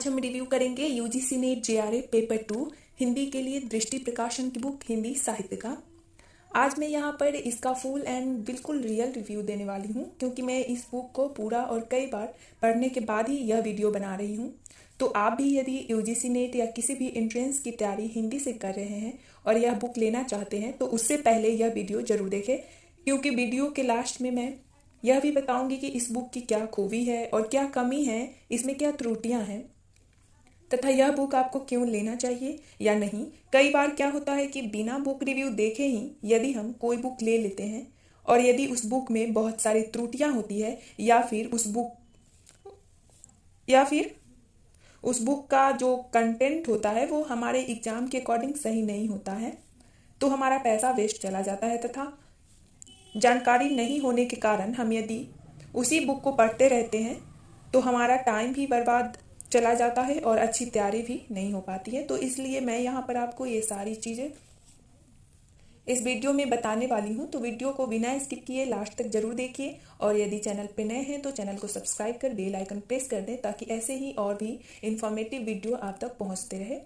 आज हम रिव्यू करेंगे यूजीसी नेट जेआरए पेपर 2 हिंदी के लिए दृष्टि प्रकाशन की बुक हिंदी साहित्य का। आज मैं यहाँ पर इसका फुल एंड बिल्कुल रियल रिव्यू देने वाली हूँ, क्योंकि मैं इस बुक को पूरा और कई बार पढ़ने के बाद ही यह वीडियो बना रही हूँ। तो आप भी यदि यूजीसी नेट या किसी भी एंट्रेंस की तैयारी हिंदी से कर रहे हैं और यह बुक लेना चाहते हैं तो उससे पहले यह वीडियो जरूर देखें, क्योंकि वीडियो के लास्ट में मैं यह भी बताऊंगी कि इस बुक की क्या खूबी है और क्या कमी है, इसमें क्या त्रुटियां हैं तथा यह बुक आपको क्यों लेना चाहिए या नहीं। कई बार क्या होता है कि बिना बुक रिव्यू देखे ही यदि हम कोई बुक ले लेते हैं और यदि उस बुक में बहुत सारी त्रुटियां होती है या फिर उस बुक का जो कंटेंट होता है वो हमारे एग्जाम के अकॉर्डिंग सही नहीं होता है, तो हमारा पैसा वेस्ट चला जाता है तथा जानकारी नहीं होने के कारण हम यदि उसी बुक को पढ़ते रहते हैं तो हमारा टाइम भी बर्बाद चला जाता है और अच्छी तैयारी भी नहीं हो पाती है। तो इसलिए मैं यहाँ पर आपको ये सारी चीज़ें इस वीडियो में बताने वाली हूँ, तो वीडियो को बिना स्किप किए लास्ट तक जरूर देखिए और यदि चैनल पे नए हैं तो चैनल को सब्सक्राइब कर बेल आइकन प्रेस कर दें, ताकि ऐसे ही और भी इंफॉर्मेटिव वीडियो आप तक पहुँचते रहे।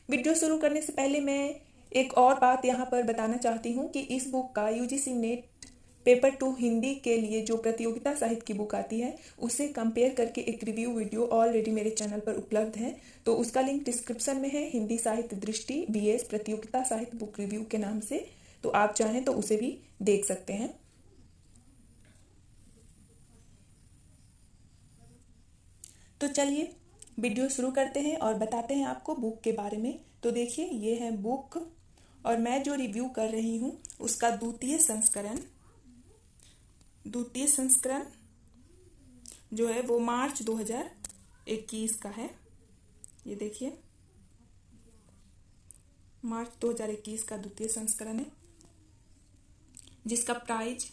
वीडियो शुरू करने से पहले मैं एक और बात यहाँ पर बताना चाहती हूँ कि इस बुक का यूजीसी नेट पेपर 2 हिंदी के लिए जो प्रतियोगिता साहित्य की बुक आती है उसे कंपेयर करके एक रिव्यू वीडियो ऑलरेडी मेरे चैनल पर उपलब्ध है, तो उसका लिंक डिस्क्रिप्शन में है। हिंदी साहित्य दृष्टि बीएस प्रतियोगिता साहित्य बुक रिव्यू के नाम से, तो आप चाहें तो उसे भी देख सकते हैं। तो चलिए वीडियो शुरू करते हैं और बताते हैं आपको बुक के बारे में। तो देखिए, ये है बुक और मैं जो रिव्यू कर रही हूँ उसका द्वितीय संस्करण जो है वो मार्च 2021 का है। ये देखिए, मार्च 2021 का द्वितीय संस्करण है, जिसका प्राइस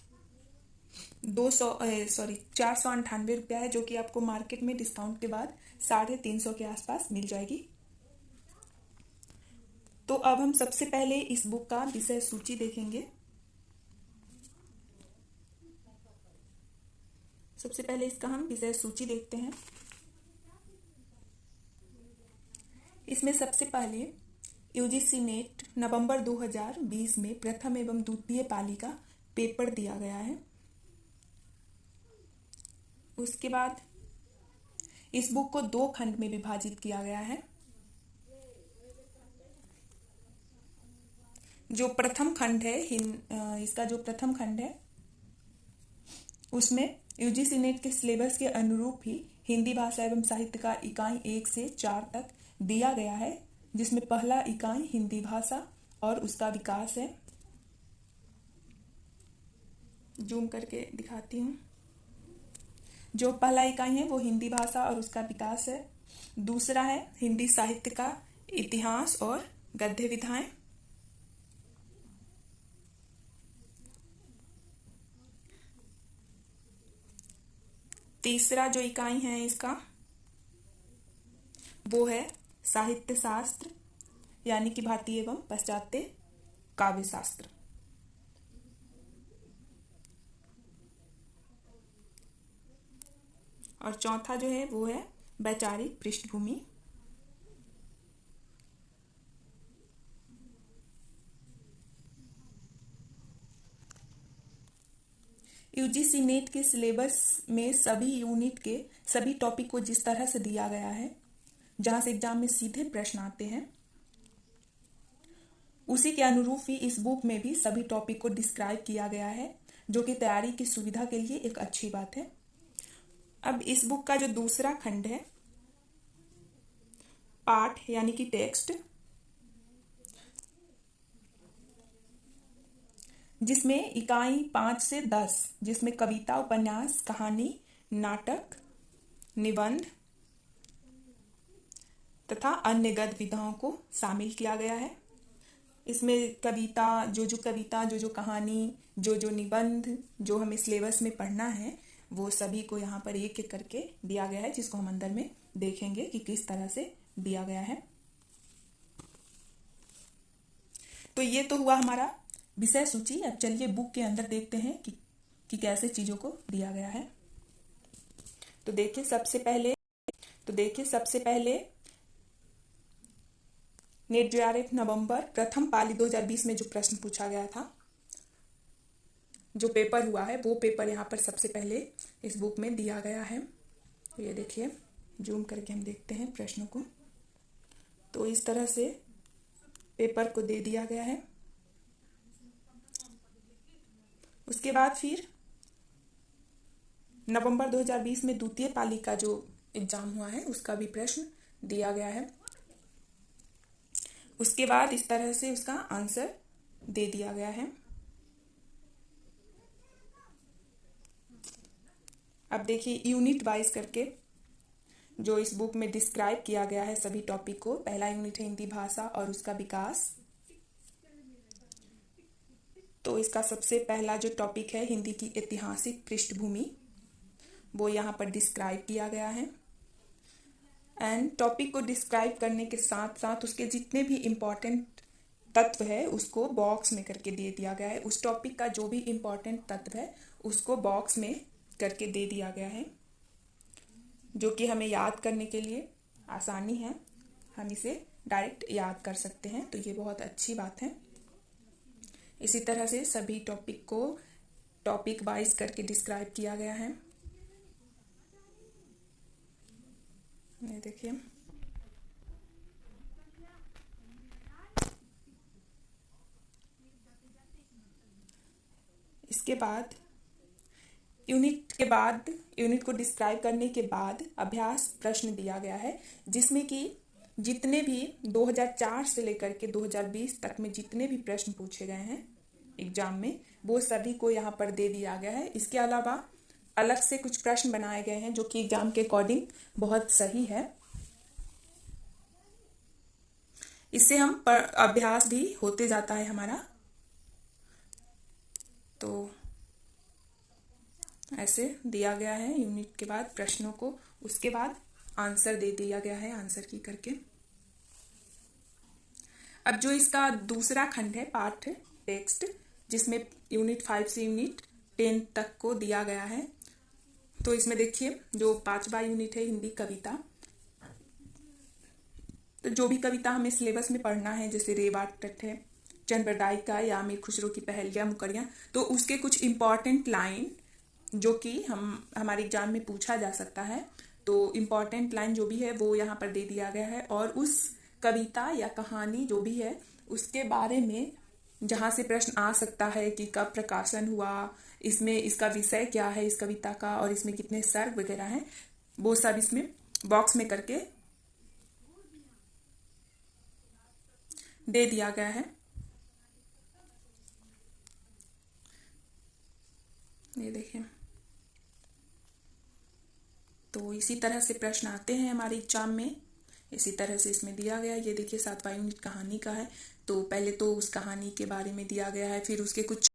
498 रुपया है, जो कि आपको मार्केट में डिस्काउंट के बाद 350 के आसपास मिल जाएगी। तो अब हम सबसे पहले इस बुक का विषय सूची देखेंगे। सबसे पहले इसका हम विषय सूची देखते हैं। इसमें सबसे पहले यूजीसी नेट नवंबर 2020 में प्रथम एवं द्वितीय पाली का पेपर दिया गया है। उसके बाद इस बुक को 2 खंड में विभाजित किया गया है। जो प्रथम खंड है, इसका जो प्रथम खंड है उसमें यूजीसी नेट के सिलेबस के अनुरूप ही हिंदी भाषा एवं साहित्य का इकाई 1 से 4 तक दिया गया है, जिसमें पहला इकाई हिंदी भाषा और उसका विकास है। जूम करके दिखाती हूँ। जो पहला इकाई है वो हिंदी भाषा और उसका विकास है। दूसरा है हिंदी साहित्य का इतिहास और गद्य विधाएं। तीसरा जो इकाई है इसका वो है साहित्य शास्त्र, यानी कि भारतीय एवं पाश्चात्य काव्य शास्त्र। और चौथा जो है वो है वैचारिक पृष्ठभूमि। यूजीसी नेट के सिलेबस में सभी यूनिट के सभी टॉपिक को जिस तरह से दिया गया है, जहां से एग्जाम में सीधे प्रश्न आते हैं, उसी के अनुरूप ही इस बुक में भी सभी टॉपिक को डिस्क्राइब किया गया है, जो कि तैयारी की सुविधा के लिए एक अच्छी बात है। अब इस बुक का जो दूसरा खंड है, पाठ यानी कि टेक्स्ट, जिसमें इकाई 5 से 10, जिसमें कविता, उपन्यास, कहानी, नाटक, निबंध तथा अन्य गद्य विधाओं को शामिल किया गया है। इसमें कविता, जो कहानी, जो निबंध जो हमें सिलेबस में पढ़ना है वो सभी को यहाँ पर एक एक करके दिया गया है, जिसको हम अंदर में देखेंगे कि किस तरह से दिया गया है। तो ये तो हुआ हमारा विषय सूची। अब चलिए बुक के अंदर देखते हैं कि कैसे चीजों को दिया गया है। तो देखिए, सबसे पहले तो देखिए, सबसे पहले नेट जेआरएफ नवंबर प्रथम पाली 2020 में जो प्रश्न पूछा गया था, जो पेपर हुआ है, वो पेपर यहाँ पर सबसे पहले इस बुक में दिया गया है। तो ये देखिए, जूम करके हम देखते हैं प्रश्नों को। तो इस तरह से पेपर को दे दिया गया है। उसके बाद फिर नवंबर 2020 में द्वितीय पाली का जो एग्जाम हुआ है उसका भी प्रश्न दिया गया है। उसके बाद इस तरह से उसका आंसर दे दिया गया है। अब देखिए, यूनिट वाइज करके जो इस बुक में डिस्क्राइब किया गया है सभी टॉपिक को। पहला यूनिट है हिंदी भाषा और उसका विकास। तो इसका सबसे पहला जो टॉपिक है हिंदी की ऐतिहासिक पृष्ठभूमि, वो यहाँ पर डिस्क्राइब किया गया है। एंड टॉपिक को डिस्क्राइब करने के साथ साथ उसके जितने भी इम्पोर्टेंट तत्व है उसको बॉक्स में करके दे दिया गया है। उस टॉपिक का जो भी इम्पोर्टेंट तत्व है उसको बॉक्स में करके दे दिया गया है, जो कि हमें याद करने के लिए आसानी है। हम इसे डायरेक्ट याद कर सकते हैं, तो ये बहुत अच्छी बात है। इसी तरह से सभी टॉपिक को टॉपिक वाइज करके डिस्क्राइब किया गया है। ये देखिए, इसके बाद यूनिट को डिस्क्राइब करने के बाद अभ्यास प्रश्न दिया गया है, जिसमें कि जितने भी 2004 से लेकर के 2020 तक में जितने भी प्रश्न पूछे गए हैं एग्जाम में, वो सभी को यहाँ पर दे दिया गया है। इसके अलावा अलग से कुछ प्रश्न बनाए गए हैं जो कि एग्जाम के अकॉर्डिंग बहुत सही है। इससे हम अभ्यास भी होते जाता है हमारा। तो ऐसे दिया गया है यूनिट के बाद प्रश्नों को, उसके बाद आंसर दे दिया गया है आंसर की करके। अब जो इसका दूसरा खंड है पाठ टेक्स्ट, जिसमें यूनिट 5 से यूनिट 10 तक को दिया गया है। तो इसमें देखिए, जो 5वां यूनिट है हिंदी कविता, तो जो भी कविता हमें सिलेबस में पढ़ना है, जैसे रेवा टट है, चंद बरदाई या मीर खुसरो की पहेलियां मुकरियां, तो उसके कुछ इम्पॉर्टेंट लाइन जो कि हमारे एग्जाम में पूछा जा सकता है, तो इम्पॉर्टेंट लाइन जो भी है वो यहाँ पर दे दिया गया है। और उस कविता या कहानी जो भी है उसके बारे में जहाँ से प्रश्न आ सकता है कि कब प्रकाशन हुआ, इसमें इसका विषय क्या है इस कविता का, और इसमें कितने सर्ग वगैरह हैं, वो सब इसमें बॉक्स में करके दे दिया गया है। ये देखिए, तो इसी तरह से प्रश्न आते हैं हमारे एग्जाम में, इसी तरह से इसमें दिया गया। ये देखिए 7वां यूनिट कहानी का है। तो पहले तो उस कहानी के बारे में दिया गया है, फिर उसके कुछ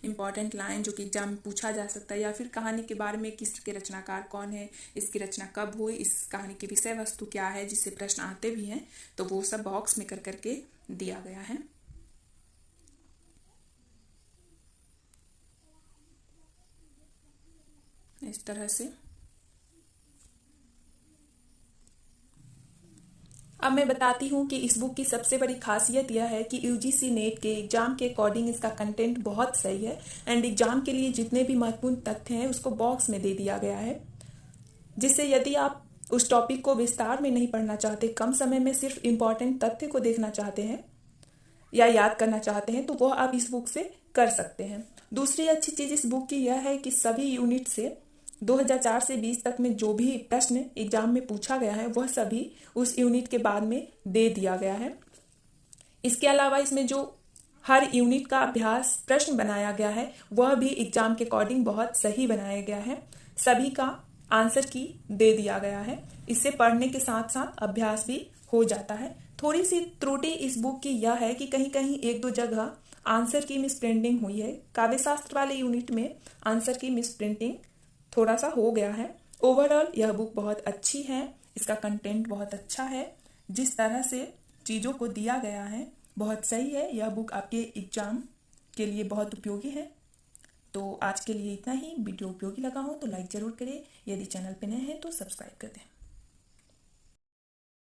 इंपॉर्टेंट लाइन जो कि एग्जाम में पूछा जा सकता है, या फिर कहानी के बारे में किसके रचनाकार कौन है, इसकी रचना कब हुई, इस कहानी की विषय वस्तु क्या है, जिससे प्रश्न आते भी हैं, तो वो सब बॉक्स में कर करके दिया गया है। इस तरह से अब मैं बताती हूँ कि इस बुक की सबसे बड़ी खासियत यह है कि यूजीसी नेट के एग्जाम के अकॉर्डिंग इसका कंटेंट बहुत सही है। एंड एग्जाम के लिए जितने भी महत्वपूर्ण तथ्य हैं उसको बॉक्स में दे दिया गया है, जिससे यदि आप उस टॉपिक को विस्तार में नहीं पढ़ना चाहते, कम समय में सिर्फ इम्पॉर्टेंट तथ्य को देखना चाहते हैं या याद करना चाहते हैं, तो वह आप इस बुक से कर सकते हैं। दूसरी अच्छी चीज़ इस बुक की यह है कि सभी यूनिट से 2004 से 20 तक में जो भी प्रश्न एग्जाम में पूछा गया है वह सभी उस यूनिट के बाद में दे दिया गया है। इसके अलावा इसमें जो हर यूनिट का अभ्यास प्रश्न बनाया गया है वह भी एग्जाम के अकॉर्डिंग बहुत सही बनाया गया है। सभी का आंसर की दे दिया गया है। इससे पढ़ने के साथ साथ अभ्यास भी हो जाता है। थोड़ी सी त्रुटि इस बुक की यह है कि कहीं कहीं एक दो जगह आंसर की मिस प्रिंटिंग हुई है। काव्यशास्त्र वाले यूनिट में आंसर की मिस प्रिंटिंग थोड़ा सा हो गया है। ओवरऑल यह बुक बहुत अच्छी है, इसका कंटेंट बहुत अच्छा है, जिस तरह से चीज़ों को दिया गया है बहुत सही है। यह बुक आपके एग्जाम के लिए बहुत उपयोगी है। तो आज के लिए इतना ही। वीडियो उपयोगी लगा हो तो लाइक ज़रूर करें, यदि चैनल पे नए हैं तो सब्सक्राइब कर दें।